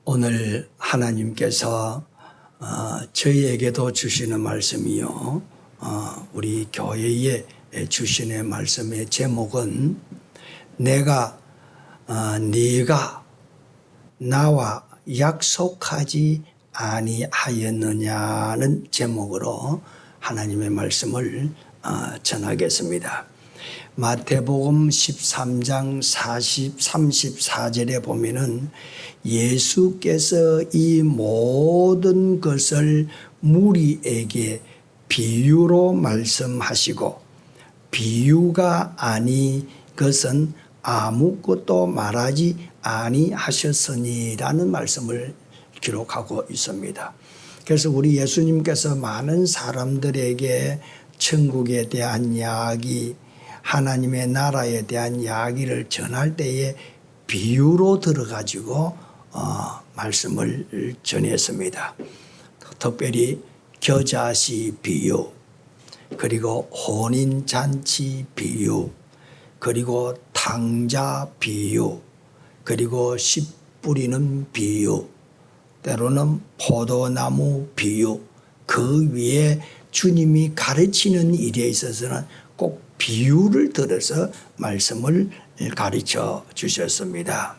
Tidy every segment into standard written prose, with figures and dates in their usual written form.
오늘 하나님께서 저희에게도 주시는 말씀이요, 우리 교회에 주시는 말씀의 제목은 네가 나와 약속하지 아니하였느냐는 제목으로 하나님의 말씀을 전하겠습니다. 마태복음 13장 34절에 보면은 예수께서 이 모든 것을 무리에게 비유로 말씀하시고 비유가 아니 것은 아무것도 말하지 아니하셨으니라는 말씀을 기록하고 있습니다. 그래서 우리 예수님께서 많은 사람들에게 천국에 대한 이야기, 하나님의 나라에 대한 이야기를 전할 때에 비유로 들어가지고 말씀을 전했습니다. 특별히 겨자씨 비유, 그리고 혼인잔치 비유, 그리고 탕자 비유, 그리고 씨 뿌리는 비유, 때로는 포도나무 비유, 그 위에 주님이 가르치는 일에 있어서는 꼭 비유를 들어서 말씀을 가르쳐 주셨습니다.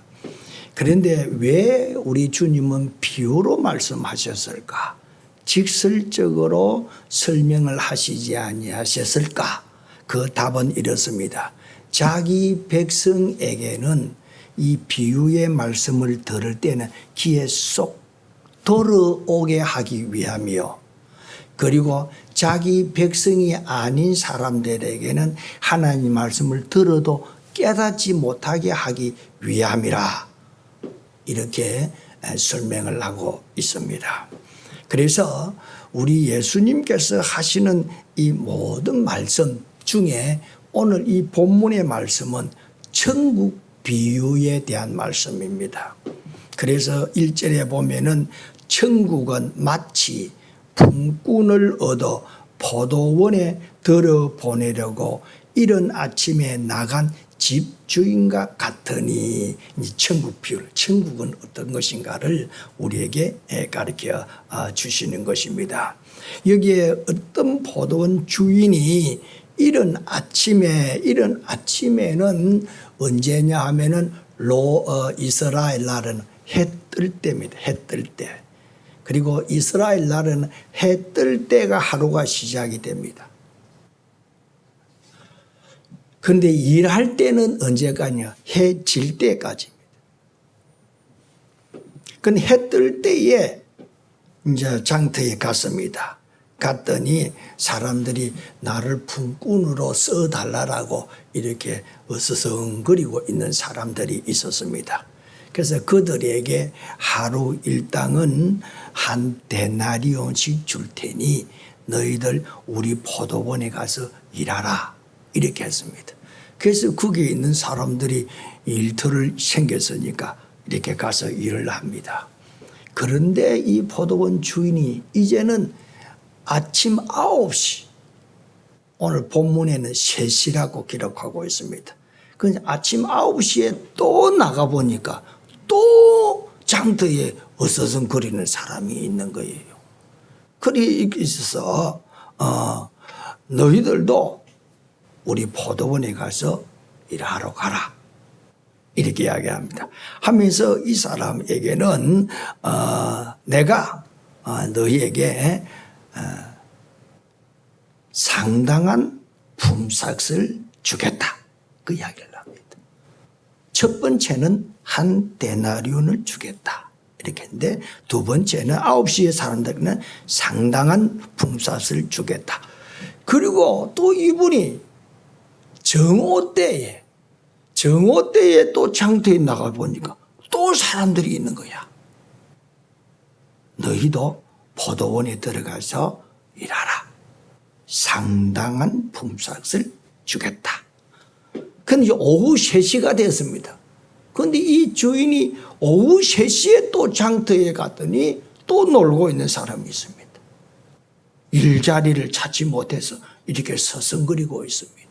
그런데 왜 우리 주님은 비유로 말씀하셨을까? 직설적으로 설명을 하시지 아니하셨을까? 그 답은 이렇습니다. 자기 백성에게는 이 비유의 말씀을 들을 때는 귀에 쏙 들어오게 하기 위함이요, 그리고 자기 백성이 아닌 사람들에게는 하나님 말씀을 들어도 깨닫지 못하게 하기 위함이라, 이렇게 설명을 하고 있습니다. 그래서 우리 예수님께서 하시는 이 모든 말씀 중에 오늘 이 본문의 말씀은 천국 비유에 대한 말씀입니다. 그래서 1절에 보면은 천국은 마치 품꾼을 얻어 포도원에 들어보내려고 이른 아침에 나간 집주인과 같으니, 천국 비유, 천국은 어떤 것인가를 우리에게 가르쳐 주시는 것입니다. 여기에 어떤 포도원 주인이 이른 아침에는 언제냐 하면은 이스라엘 날은 해 뜰 때입니다. 해 뜰 때. 그리고 이스라엘 날은 해 뜰 때가 하루가 시작이 됩니다. 그런데 일할 때는 언제까지냐? 해 질 때까지입니다. 그런데 해 뜰 때에 이제 장터에 갔습니다. 갔더니 사람들이 나를 품꾼으로 써달라고 이렇게 어서성거리고 있는 사람들이 있었습니다. 그래서 그들에게 하루 일당은 한 데나리온씩 줄 테니 너희들 우리 포도원에 가서 일하라, 이렇게 했습니다. 그래서 거기에 있는 사람들이 일터를 생겼으니까 이렇게 가서 일을 합니다. 그런데 이 포도원 주인이 이제는 아침 9시, 오늘 본문에는 3시라고 기록하고 있습니다. 그런데 아침 9시에 또 나가보니까 또 장터에 어서성거리는 사람이 있는 거예요. 그리 있어서 너희들도 우리 포도원에 가서 일하러 가라, 이렇게 이야기합니다. 하면서 이 사람에게는 내가 너희에게 상당한 품삯을 주겠다, 그 이야기를 합니다. 첫 번째는 한 데나리온을 주겠다, 이렇게 했는데 두 번째는 9시에 사람들에게는 상당한 품삯을 주겠다. 그리고 또 이분이 정오 때에 또 장터에 나가보니까 또 사람들이 있는 거야. 너희도 포도원에 들어가서 일하라, 상당한 품삯을 주겠다. 그런데 오후 3시가 됐습니다. 그런데 이 주인이 오후 3시에 또 장터에 갔더니 또 놀고 있는 사람이 있습니다. 일자리를 찾지 못해서 이렇게 서성거리고 있습니다.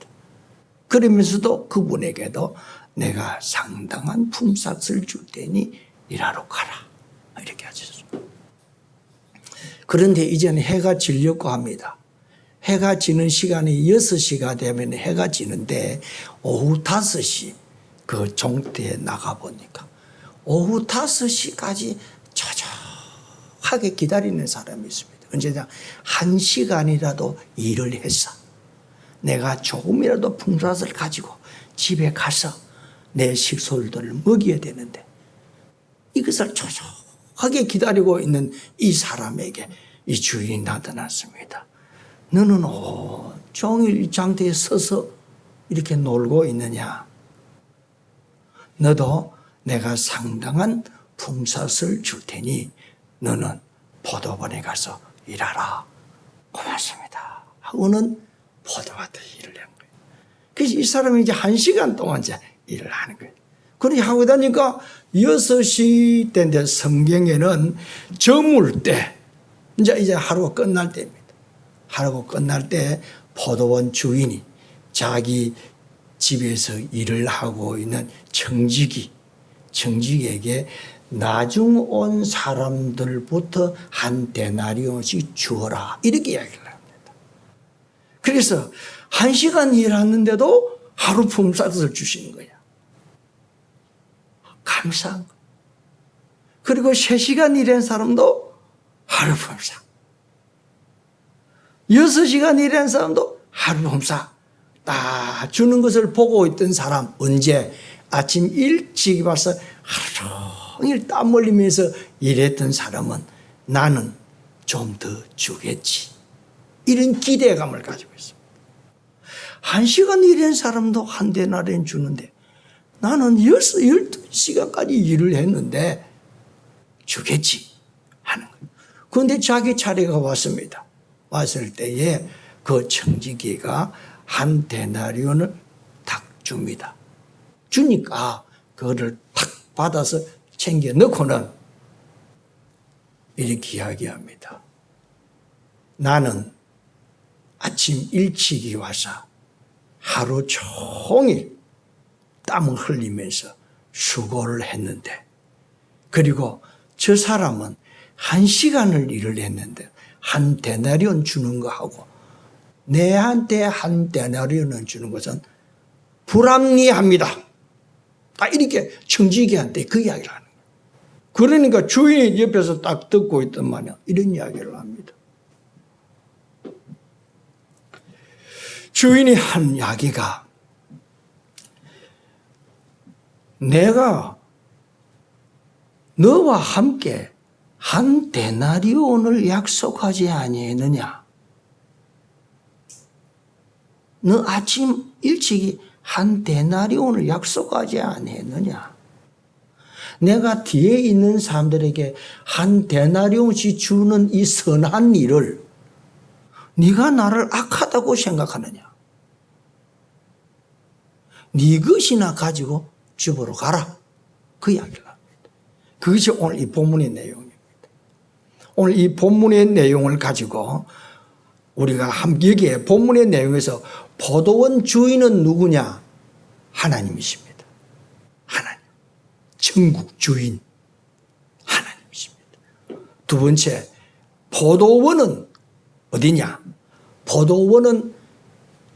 그러면서도 그분에게도 내가 상당한 품삯을 줄 테니 일하러 가라. 이렇게 하셨어요. 그런데 이제는 해가 지려고 합니다. 해가 지는 시간이 6시가 되면 해가 지는데 오후 5시 그 종대에 나가보니까 오후 5시까지 초조하게 기다리는 사람이 있습니다. 언제냐? 1시간이라도 일을 해서 내가 조금이라도 품삯을 가지고 집에 가서 내 식솔들을 먹여야 되는데 이것을 초조하게 기다리고 있는 이 사람에게 이 주인이 나타났습니다. 너는 온종일 장대에 서서 이렇게 놀고 있느냐? 너도 내가 상당한 품삯을 줄 테니 너는 포도원에 가서 일하라. 고맙습니다. 하고는 포도밭에 일을 한 거예요. 그래서 이 사람이 이제 1시간 동안 이제 일을 하는 거예요. 그렇게 하고 다니까 6시 때인데 성경에는 저물 때, 이제 하루가 끝날 때입니다. 하루가 끝날 때 포도원 주인이 자기 집에서 일을 하고 있는 청직에게 나중 온 사람들부터 한 데나리온씩 주어라. 이렇게 이야기를 합니다. 그래서 1시간 일하는데도 하루 품삯을 주시는 거야. 감사한 거. 그리고 3시간 일한 사람도 하루 품삯. 6시간 일한 사람도 하루 품삯. 다 주는 것을 보고 있던 사람, 언제? 아침 일찍 와서 하루 종일 땀 흘리면서 일했던 사람은 나는 좀 더 주겠지. 이런 기대감을 가지고 있습니다. 1시간 일한 사람도 한 데나리온 주는데 나는 12시간까지 일을 했는데 주겠지 하는 거예요. 그런데 자기 차례가 왔습니다. 왔을 때에 그 청지기가 한 데나리온을 탁 줍니다. 주니까 그거를 탁 받아서 챙겨 넣고는 이렇게 이야기합니다. 나는 아침 일찍이 와서 하루 종일 땀을 흘리면서 수고를 했는데, 그리고 저 사람은 1시간을 일을 했는데 한 데나리온 주는 거하고 내한테 한 데나리온을 주는 것은 불합리합니다. 딱 이렇게 청지기한테 그 이야기를 하는 거예요. 그러니까 주인이 옆에서 딱 듣고 있단 말이야. 이런 이야기를 합니다. 주인이 한 이야기가, 내가 너와 함께 한 데나리온을 약속하지 아니했느냐? 너 아침 일찍이 한 데나리온을 약속하지 아니했느냐? 내가 뒤에 있는 사람들에게 한 데나리온씩 주는 이 선한 일을 네가 나를 악하다고 생각하느냐? 네 것이나 가지고 집으로 가라. 그 이야기를 합니다. 그것이 오늘 이 본문의 내용입니다. 오늘 이 본문의 내용을 가지고 우리가 여기에 본문의 내용에서 포도원 주인은 누구냐? 하나님이십니다. 하나님. 천국 주인. 하나님이십니다. 두 번째, 포도원은 어디냐? 포도원은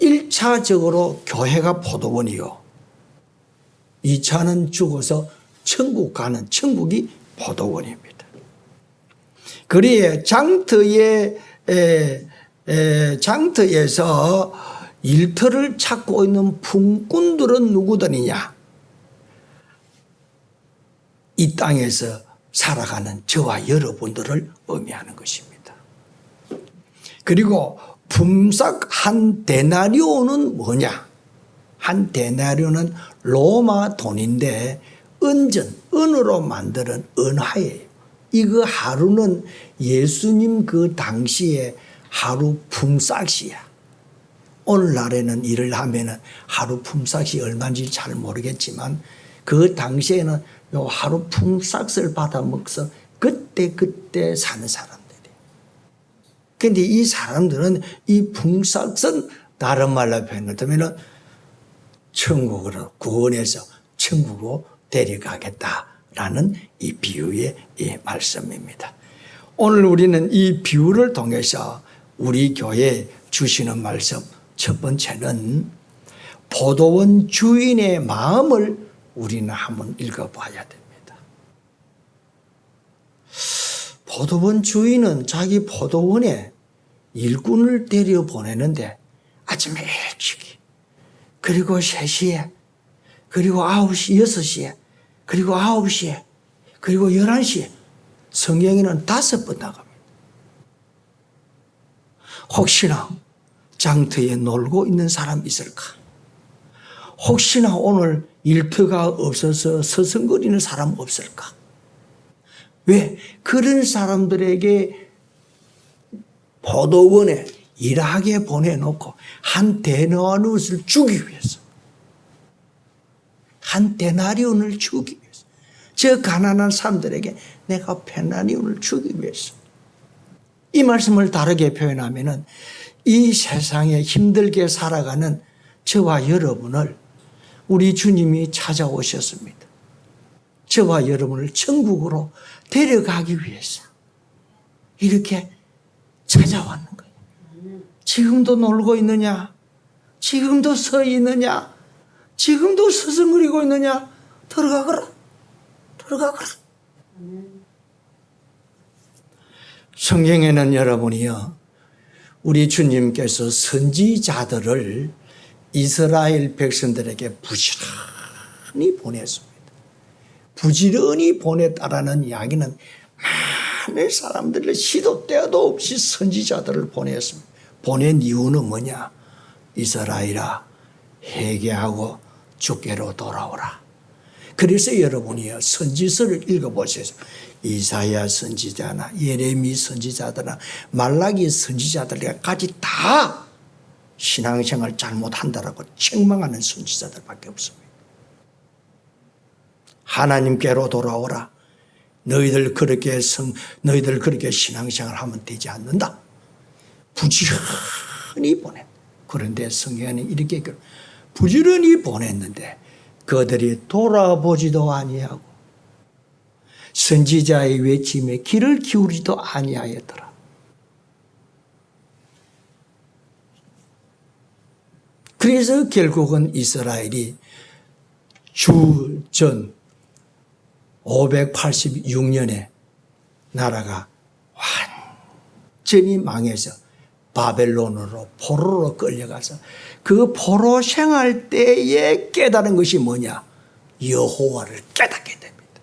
1차적으로 교회가 포도원이요. 2차는 죽어서 천국 가는 천국이 포도원입니다. 그리에 장터에서 일터를 찾고 있는 품꾼들은 누구들이냐? 이 땅에서 살아가는 저와 여러분들을 의미하는 것입니다. 그리고 품삯 한 데나리온은 뭐냐? 한 데나리온은 로마 돈인데 은으로 만드는 은화예요. 이거 하루는 예수님 그 당시에 하루 품삯이야. 오늘날에는 일을 하면은 하루 품삯이 얼마인지 잘 모르겠지만 그 당시에는 요 하루 품삯을 받아 먹어서 그때 사는 사람들이. 근데 이 사람들은 이 품삯은 다른 말로 표현하면 천국으로 구원해서 천국으로 데려가겠다라는 이 비유의 이 말씀입니다. 오늘 우리는 이 비유를 통해서 우리 교회에 주시는 말씀, 첫 번째는 포도원 주인의 마음을 우리는 한번 읽어봐야 됩니다. 포도원 주인은 자기 포도원에 일꾼을 데려 보내는데 아침에 일찍, 그리고 3시에, 그리고 9시, 6시에, 그리고 9시에, 그리고 11시에 성경에는 5번 나갑니다. 혹시나 장터에 놀고 있는 사람 있을까? 혹시나 오늘 일터가 없어서 서성거리는 사람 없을까? 왜? 그런 사람들에게 포도원에 일하게 보내놓고 한 데나리온을 주기 위해서, 한 데나리온을 주기 위해서, 저 가난한 사람들에게 내가 데나리온을 주기 위해서. 이 말씀을 다르게 표현하면은 이 세상에 힘들게 살아가는 저와 여러분을 우리 주님이 찾아오셨습니다. 저와 여러분을 천국으로 데려가기 위해서 이렇게 찾아왔는 거예요. 지금도 놀고 있느냐? 지금도 서 있느냐? 지금도 서성거리고 있느냐? 들어가거라. 들어가거라. 성경에는 여러분이요, 우리 주님께서 선지자들을 이스라엘 백성들에게 부지런히 보냈습니다. 부지런히 보냈다라는 이야기는 많은 사람들을 시도 때도 없이 선지자들을 보냈습니다. 보낸 이유는 뭐냐? 이스라엘아, 회개하고 주께로 돌아오라. 그래서 여러분이요, 선지서를 읽어보세요. 이사야 선지자나 예레미 선지자들나 말라기 선지자들까지 다 신앙생활 잘못한다라고 책망하는 선지자들밖에 없습니다. 하나님께로 돌아오라. 너희들 그렇게 신앙생활 하면 되지 않는다. 부지런히 보냈다. 그런데 성경에는 이렇게 부지런히 보냈는데 그들이 돌아보지도 아니하고 선지자의 외침에 귀를 기울이지도 아니하였더라. 그래서 결국은 이스라엘이 주전 586년에 나라가 완전히 망해서 바벨론으로 포로로 끌려가서 그 포로 생활 때에 깨달은 것이 뭐냐? 여호와를 깨닫게 됩니다.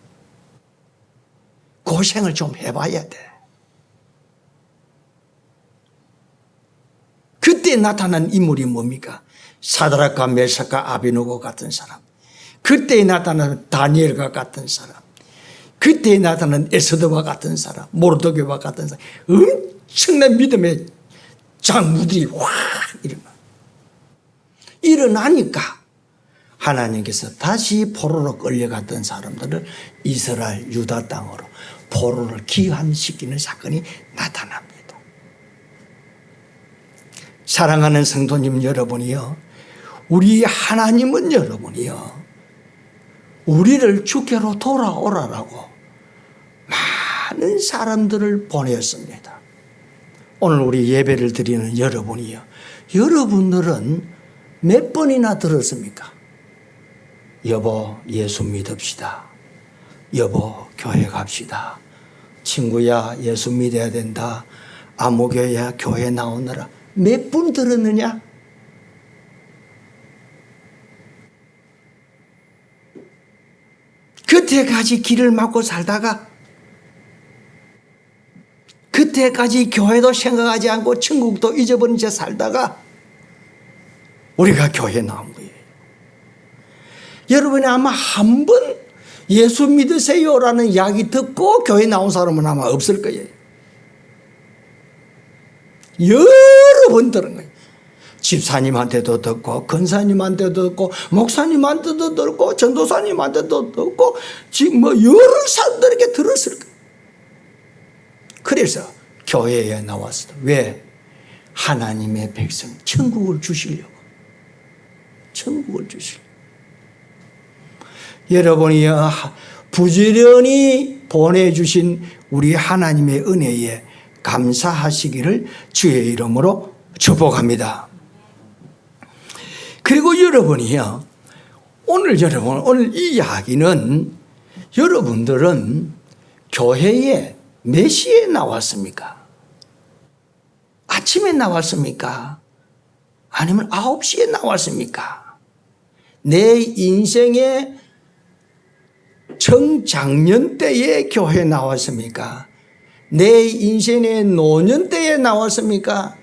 고생을 좀 해봐야 돼. 그때 나타난 인물이 뭡니까? 사드락과 메삭과 아베노고 같은 사람, 그때 나타난 다니엘과 같은 사람, 그때 나타난 에스더와 같은 사람, 모르드게와 같은 사람, 엄청난 믿음의 장무들이 확 일어나니까 하나님께서 다시 포로로 끌려갔던 사람들을 이스라엘 유다 땅으로 포로를 귀환시키는 사건이 나타납니다. 사랑하는 성도님 여러분이요, 우리 하나님은 여러분이요, 우리를 주께로 돌아오라라고 많은 사람들을 보냈습니다. 오늘 우리 예배를 드리는 여러분이요, 여러분들은 몇 번이나 들었습니까? 여보, 예수 믿읍시다. 여보, 교회 갑시다. 친구야, 예수 믿어야 된다. 아무개야, 교회 나오느라. 몇 번 들었느냐? 그때까지 길을 막고 살다가, 그때까지 교회도 생각하지 않고 천국도 잊어버린 채 살다가 우리가 교회에 나온 거예요. 여러분이 아마 한 번 예수 믿으세요라는 이야기 듣고 교회 나온 사람은 아마 없을 거예요. 여러 번 들은 거예요. 집사님한테도 듣고, 권사님한테도 듣고, 목사님한테도 듣고, 전도사님한테도 듣고, 지금 여러 사람들에게 들었을 거예요. 그래서 교회에 나왔어요. 왜? 하나님의 백성 천국을 주시려고. 천국을 주실. 여러분이 부지런히 보내주신 우리 하나님의 은혜에 감사하시기를 주의 이름으로 축복합니다. 그리고 여러분이요, 오늘 이 이야기는 여러분들은 교회에 몇 시에 나왔습니까? 아침에 나왔습니까? 아니면 9시에 나왔습니까? 내 인생의 청장년 때에 교회에 나왔습니까? 내 인생의 노년 때에 나왔습니까?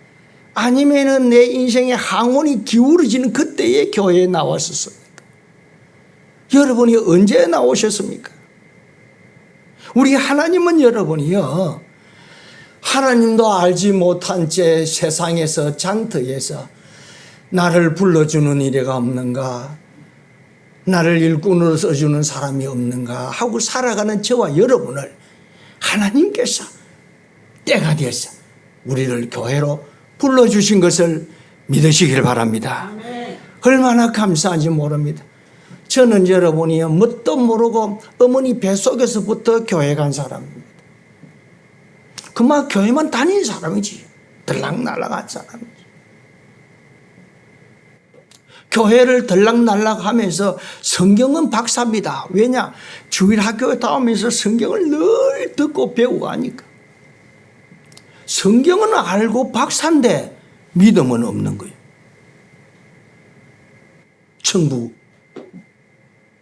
아니면은 내 인생의 항원이 기울어지는 그때에 교회에 나왔었습니까? 여러분이 언제 나오셨습니까? 우리 하나님은 여러분이요, 하나님도 알지 못한 채 세상에서 장터에서 나를 불러주는 이래가 없는가, 나를 일꾼으로 써주는 사람이 없는가 하고 살아가는 저와 여러분을 하나님께서 때가 돼서 우리를 교회로 불러주신 것을 믿으시길 바랍니다. 얼마나 감사한지 모릅니다. 저는 여러분이 뭣도 모르고 어머니 뱃속에서부터 교회 간 사람입니다. 그만 교회만 다닌 사람이지, 들락날락한 사람이지. 교회를 들락날락 하면서 성경은 박사입니다. 왜냐? 주일 학교에 다니면서 성경을 늘 듣고 배우고 하니까. 성경은 알고 박사인데 믿음은 없는 거예요. 천국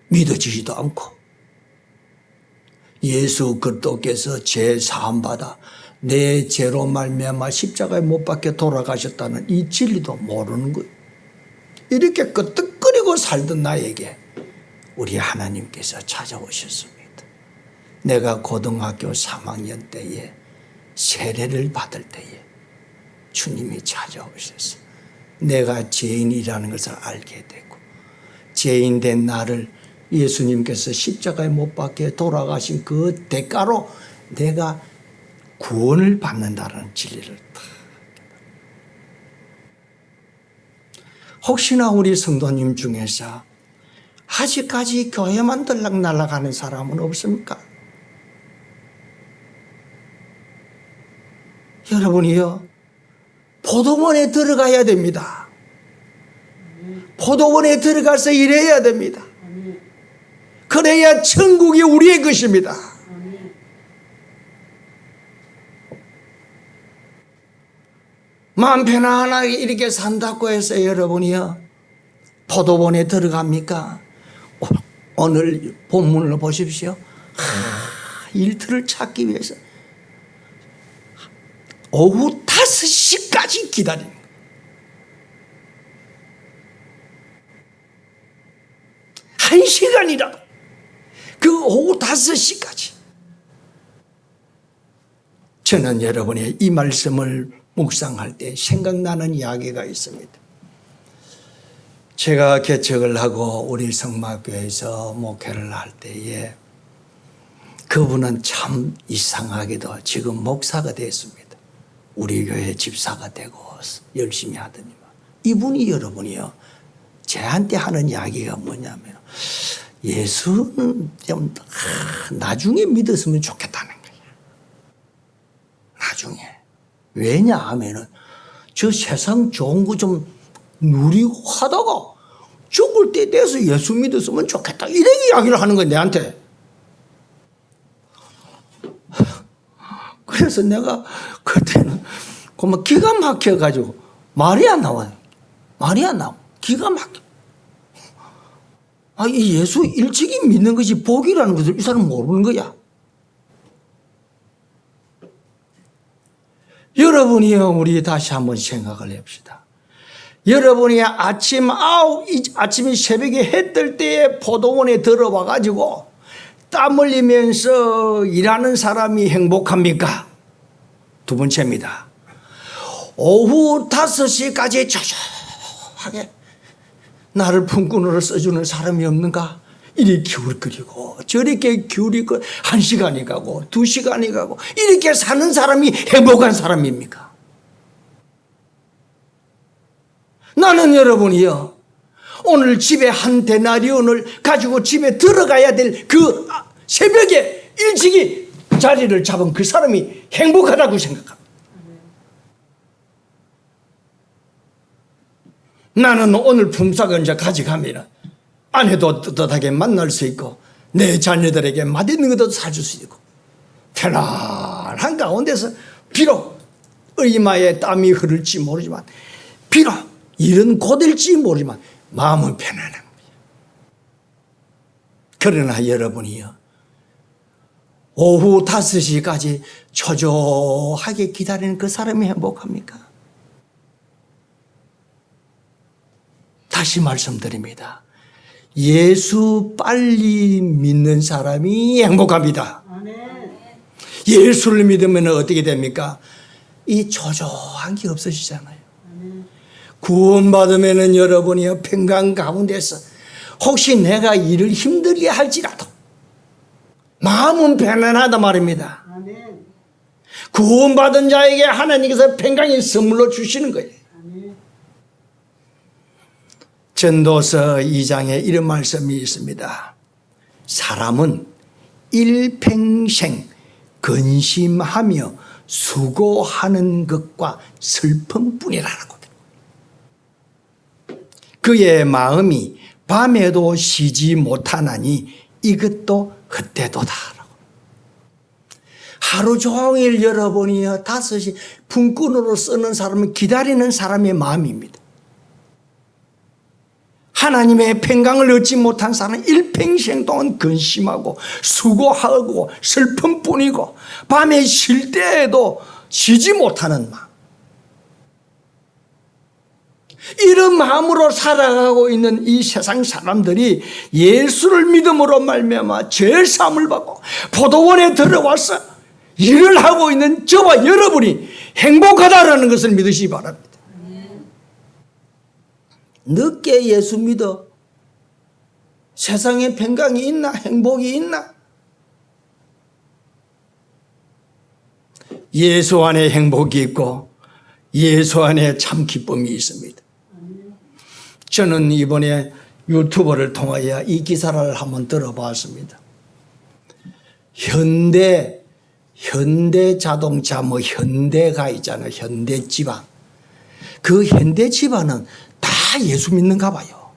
믿어지지도 않고, 예수 그리스도께서 죄 사함 받아 내 죄로 말미암아 십자가에 못 박혀 돌아가셨다는 이 진리도 모르는 거예요. 이렇게 끄떡거리고 살던 나에게 우리 하나님께서 찾아오셨습니다. 내가 고등학교 3학년 때에 세례를 받을 때에 주님이 찾아오셨어요. 내가 죄인이라는 것을 알게 되고, 죄인된 나를 예수님께서 십자가에 못 박혀 돌아가신 그 대가로 내가 구원을 받는다는 진리를 다. 혹시나 우리 성도님 중에서 아직까지 교회만 들락날락하는 사람은 없습니까? 여러분이요, 포도원에 들어가야 됩니다. 포도원에 들어가서 일해야 됩니다. 그래야 천국이 우리의 것입니다. 마음 편안하게 이렇게 산다고 해서 여러분이요, 포도원에 들어갑니까? 오늘 본문을 보십시오. 일터를 찾기 위해서 오후 5시까지 기다리는 거예요. 1시간이라도 그 오후 5시까지. 저는 여러분의 이 말씀을 묵상할 때 생각나는 이야기가 있습니다. 제가 개척을 하고 우리 성막교회에서 목회를 할 때에 그분은 참 이상하게도 지금 목사가 됐습니다. 우리 교회 집사가 되고 열심히 하더니만, 이분이 여러분이요, 저한테 하는 이야기가 뭐냐면, 예수는 좀 나중에 믿었으면 좋겠다는 거야. 나중에. 왜냐하면은 저 세상 좋은 거 좀 누리고 하다가 죽을 때 돼서 예수 믿었으면 좋겠다, 이런 이야기를 하는 거야, 내한테. 그래서 내가 그때는 그만 기가 막혀가지고 말이 안 나와요. 말이 안 나와. 기가 막혀. 이 예수 일찍이 믿는 것이 복이라는 것을 이 사람은 모르는 거야. 여러분이요, 우리 다시 한번 생각을 해봅시다. 여러분이 아침이 새벽에 해 뜰 때에 포도원에 들어와 가지고 땀 흘리면서 일하는 사람이 행복합니까? 두 번째입니다. 오후 5시까지 조용하게 나를 품꾼으로 써주는 사람이 없는가? 이리 기울거리고 저렇게 기울이고 1시간이 가고 2시간이 가고 이렇게 사는 사람이 행복한 사람입니까? 나는 여러분이요, 오늘 집에 한 데나리온을 가지고 집에 들어가야 될 그 새벽에 일찍이 자리를 잡은 그 사람이 행복하다고 생각합니다. 나는 오늘 품삯을 가져가면 아내도 떳떳하게 만날 수 있고 내 자녀들에게 맛있는 것도 사줄 수 있고 편안한 가운데서 비록 이마에 땀이 흐를지 모르지만 비록 일은 고될지 모르지만 마음은 편안한 거예요. 그러나 여러분이요, 오후 5시까지 초조하게 기다리는 그 사람이 행복합니까? 다시 말씀드립니다. 예수 빨리 믿는 사람이 행복합니다. 예수를 믿으면 어떻게 됩니까? 이 초조한 게 없어지잖아요. 구원받으면 여러분이 평강 가운데서 혹시 내가 일을 힘들게 할지라도 마음은 편안하단 말입니다. 구원받은 자에게 하나님께서 평강의 선물로 주시는 거예요. 전도서 2장에 이런 말씀이 있습니다. 사람은 일평생 근심하며 수고하는 것과 슬픔뿐이라고. 그의 마음이 밤에도 쉬지 못하나니 이것도 헛되도다. 하루 종일 여러분이 5시 품꾼으로 쓰는 사람은 기다리는 사람의 마음입니다. 하나님의 평강을 얻지 못한 사람은 일평생 동안 근심하고 수고하고 슬픔뿐이고 밤에 쉴 때에도 쉬지 못하는 마음. 이런 마음으로 살아가고 있는 이 세상 사람들이 예수를 믿음으로 말미암아 죄 사함을 받고 포도원에 들어와서 일을 하고 있는 저와 여러분이 행복하다라는 것을 믿으시기 바랍니다. 늦게 예수 믿어 세상에 평강이 있나? 행복이 있나? 예수 안에 행복이 있고 예수 안에 참 기쁨이 있습니다. 저는 이번에 유튜브를 통하여 이 기사를 한번 들어봤습니다. 현대 자동차 현대가 있잖아요. 현대 집안. 그 현대 집안은 다 예수 믿는가 봐요.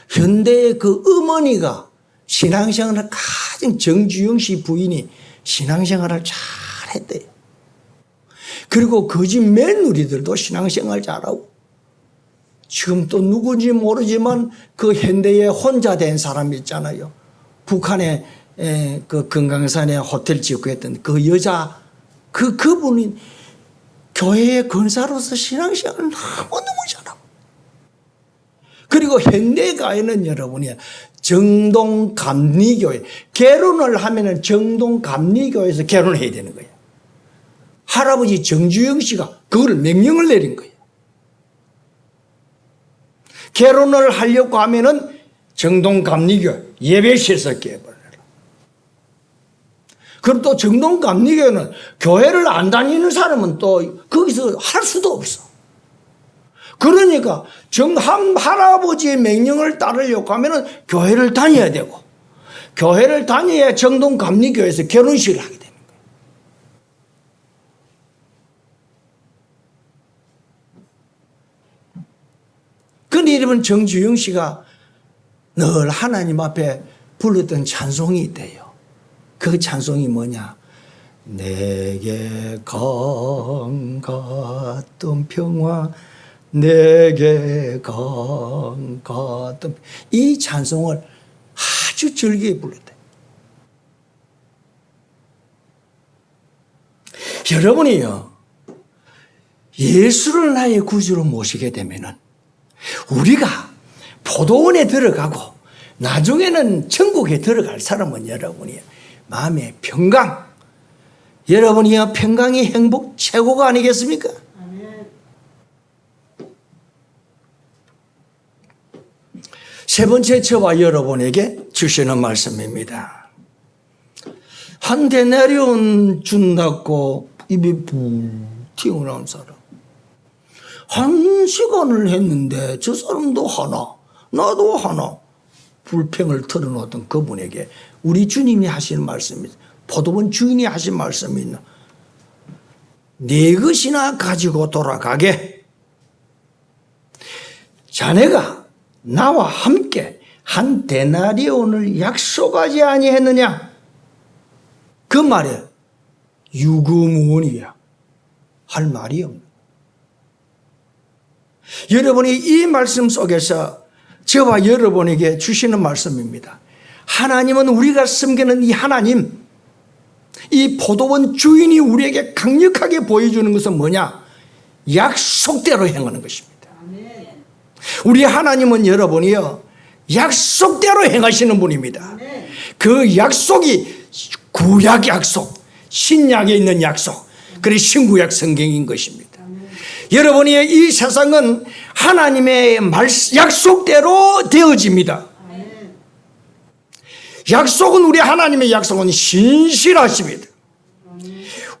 현대의 그 어머니가 신앙생활을 가장 정주영 씨 부인이 신앙생활을 잘 했대요. 그리고 그 집 며느리들도 신앙생활 잘하고 지금 또 누군지 모르지만 그 현대에 혼자 된 사람 있잖아요. 북한에 그 금강산에 호텔 짓고 했던 그 여자 그분이 교회의 권사로서 신앙생활을 너무너무 잘하고 그리고 현대가에는 여러분이 정동감리교회 결혼을 하면은 정동감리교회에서 결혼해야 되는 거예요. 할아버지 정주영 씨가 그걸 명령을 내린 거예요. 결혼을 하려고 하면은 정동감리교회 예배실에서 결혼해라. 그럼 또 정동감리교회는 교회를 안 다니는 사람은 또 거기서 할 수도 없어. 그러니까 할아버지의 명령을 따르려고 하면은 교회를 다녀야 되고 교회를 다녀야 정동감리교회에서 결혼식을 하게 됩니다. 그런데 여러분 정주영 씨가 늘 하나님 앞에 불렀던 찬송이 있대요. 그 찬송이 뭐냐? 내게 강 같은 평화 내게 강 같은 이 찬송을 아주 즐기게 불렀대요. 여러분이요 예수를 나의 구주로 모시게 되면은 우리가 포도원에 들어가고 나중에는 천국에 들어갈 사람은 여러분이 마음의 평강, 여러분이 평강이 행복 최고가 아니겠습니까? 세 번째 저와 여러분에게 주시는 말씀입니다. 한 데나리온 준다고 입이 붕 튀어나온 사람. 1시간을 했는데 저 사람도 하나, 나도 하나. 불평을 털어놓던 그분에게 우리 주님이 하시는 말씀입니다. 포도원 주인이 하신 말씀이 있나? 네 것이나 가지고 돌아가게. 자네가 나와 함께 한 데나리온을 약속하지 아니했느냐? 그 말에 유구무원이야. 할 말이 없는. 여러분이 이 말씀 속에서 저와 여러분에게 주시는 말씀입니다. 하나님은 우리가 섬기는 이 하나님, 이 포도원 주인이 우리에게 강력하게 보여주는 것은 뭐냐? 약속대로 행하는 것입니다. 우리 하나님은 여러분이요, 약속대로 행하시는 분입니다. 그 약속이 구약 약속, 신약에 있는 약속, 그리고 신구약 성경인 것입니다. 여러분이 이 세상은 하나님의 약속대로 되어집니다. 약속은 우리 하나님의 약속은 신실하십니다.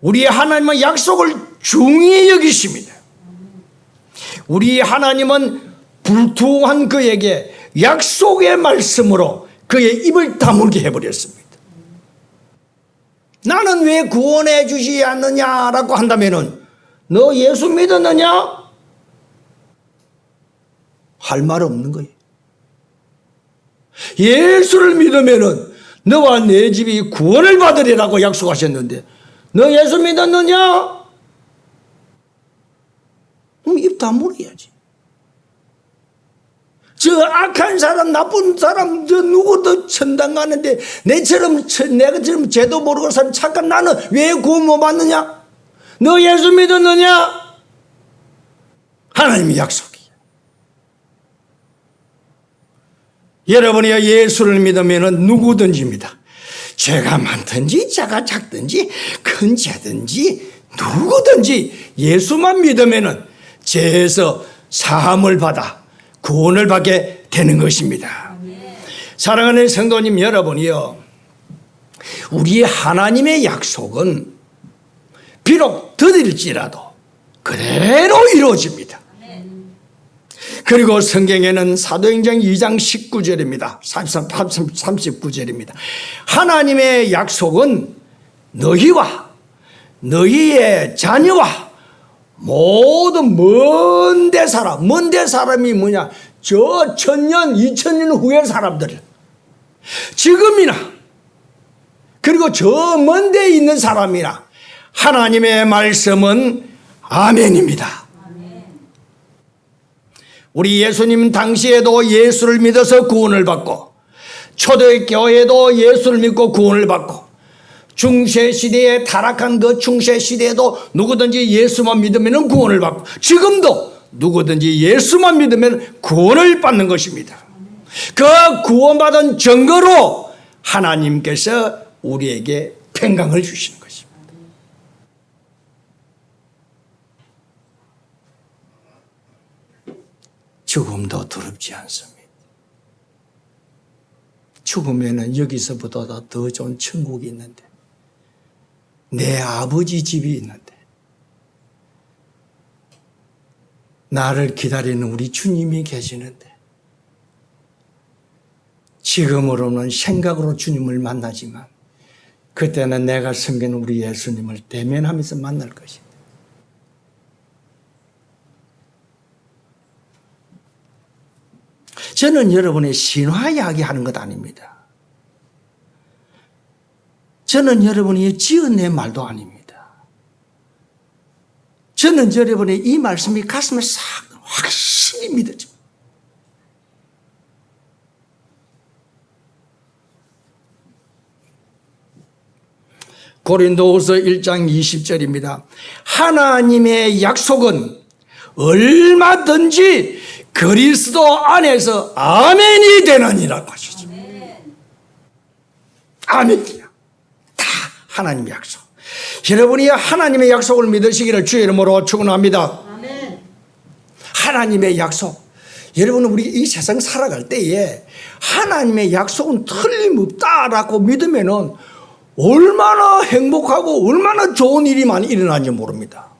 우리 하나님은 약속을 중히 여기십니다. 우리 하나님은 불투한 그에게 약속의 말씀으로 그의 입을 다물게 해버렸습니다. 나는 왜 구원해 주지 않느냐라고 한다면은 너 예수 믿었느냐? 할 말 없는 거예요. 예수를 믿으면은 너와 내 집이 구원을 받으리라고 약속하셨는데 너 예수 믿었느냐? 그럼 입 다물어야지. 저 악한 사람, 나쁜 사람, 저 누구도 천당 가는데 내처럼 죄도 모르고 사는 착한 나는 왜 구원 못 받느냐? 너 예수 믿었느냐? 하나님의 약속이야. 여러분이 예수를 믿으면 누구든지입니다. 죄가 많든지 죄가 작든지 큰 죄든지 누구든지 예수만 믿으면 죄에서 사함을 받아 구원을 받게 되는 것입니다. 사랑하는 성도님 여러분이요, 우리 하나님의 약속은 비록 더딜지라도 그대로 이루어집니다. 그리고 성경에는 사도행전 2장 19절입니다. 39절입니다. 하나님의 약속은 너희와 너희의 자녀와 모든 먼데 사람, 먼데 사람이 뭐냐? 저 1000년, 2000년 후의 사람들, 지금이나 그리고 저 먼데 있는 사람이나 하나님의 말씀은 아멘입니다. 우리 예수님 당시에도 예수를 믿어서 구원을 받고 초대교회도 예수를 믿고 구원을 받고 중세시대에 타락한 그 중세시대에도 누구든지 예수만 믿으면 구원을 받고 지금도 누구든지 예수만 믿으면 구원을 받는 것입니다. 그 구원받은 증거로 하나님께서 우리에게 평강을 주시는 것입니다. 죽음도 두렵지 않습니다. 죽으면은 여기서보다 더 좋은 천국이 있는데, 내 아버지 집이 있는데, 나를 기다리는 우리 주님이 계시는데, 지금으로는 생각으로 주님을 만나지만 그때는 내가 섬기는 우리 예수님을 대면하면서 만날 것입니다. 저는 여러분의 신화 이야기하는 것 아닙니다. 저는 여러분이 지어낸 말도 아닙니다. 저는 여러분의 이 말씀이 가슴에 싹 확실히 믿어집니다. 고린도후서 1장 20절입니다. 하나님의 약속은 얼마든지 그리스도 안에서 아멘이 되느니라고 하시죠. 아멘이야. 다 하나님의 약속. 여러분이 하나님의 약속을 믿으시기를 주의 이름으로 축원합니다. 아멘. 하나님의 약속. 여러분, 우리 이 세상 살아갈 때에 하나님의 약속은 틀림없다라고 믿으면은 얼마나 행복하고 얼마나 좋은 일이 많이 일어나는지 모릅니다.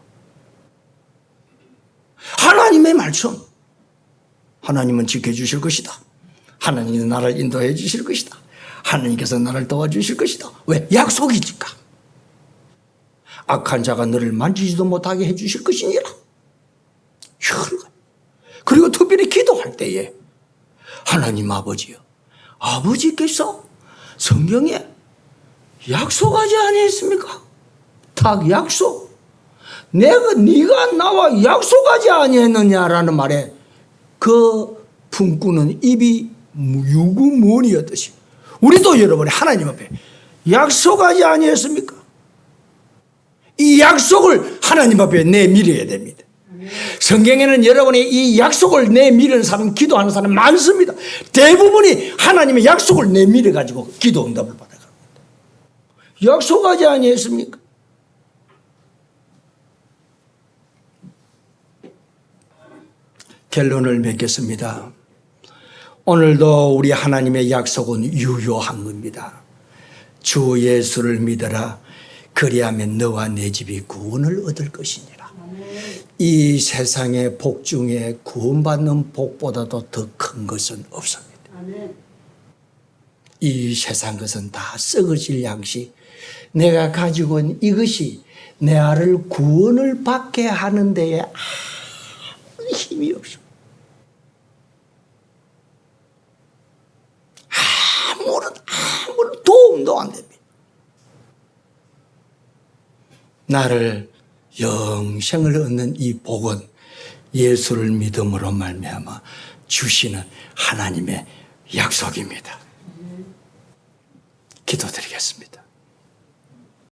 하나님의 말씀. 하나님은 지켜주실 것이다. 하나님은 나를 인도해 주실 것이다. 하나님께서 나를 도와주실 것이다. 왜? 약속이니까. 악한 자가 너를 만지지도 못하게 해 주실 것이니라. 그리고 특별히 기도할 때에 하나님 아버지요, 아버지께서 성경에 약속하지 아니했습니까? 딱 약속. 네가 나와 약속하지 아니했느냐라는 말에 그 품꾸는 입이 유구무원이었듯이 우리도 여러분이 하나님 앞에 약속하지 아니했습니까? 이 약속을 하나님 앞에 내밀어야 됩니다. 성경에는 여러분이 이 약속을 내밀는 사람, 기도하는 사람 많습니다. 대부분이 하나님의 약속을 내밀어 가지고 기도 응답을 받아갑니다. 약속하지 아니했습니까? 결론을 맺겠습니다. 오늘도 우리 하나님의 약속은 유효한 겁니다. 주 예수를 믿어라. 그리하면 너와 내 집이 구원을 얻을 것이니라. 이 세상의 복 중에 구원받는 복보다도 더 큰 것은 없습니다. 이 세상 것은 다 썩어질 양식. 내가 가지고 있는 이것이 내 아를 구원을 받게 하는 데에 아무 힘이 없습니다. 아무런 도움도 안 됩니다. 나를 영생을 얻는 이 복은 예수를 믿음으로 말미암아 주시는 하나님의 약속입니다. 기도드리겠습니다.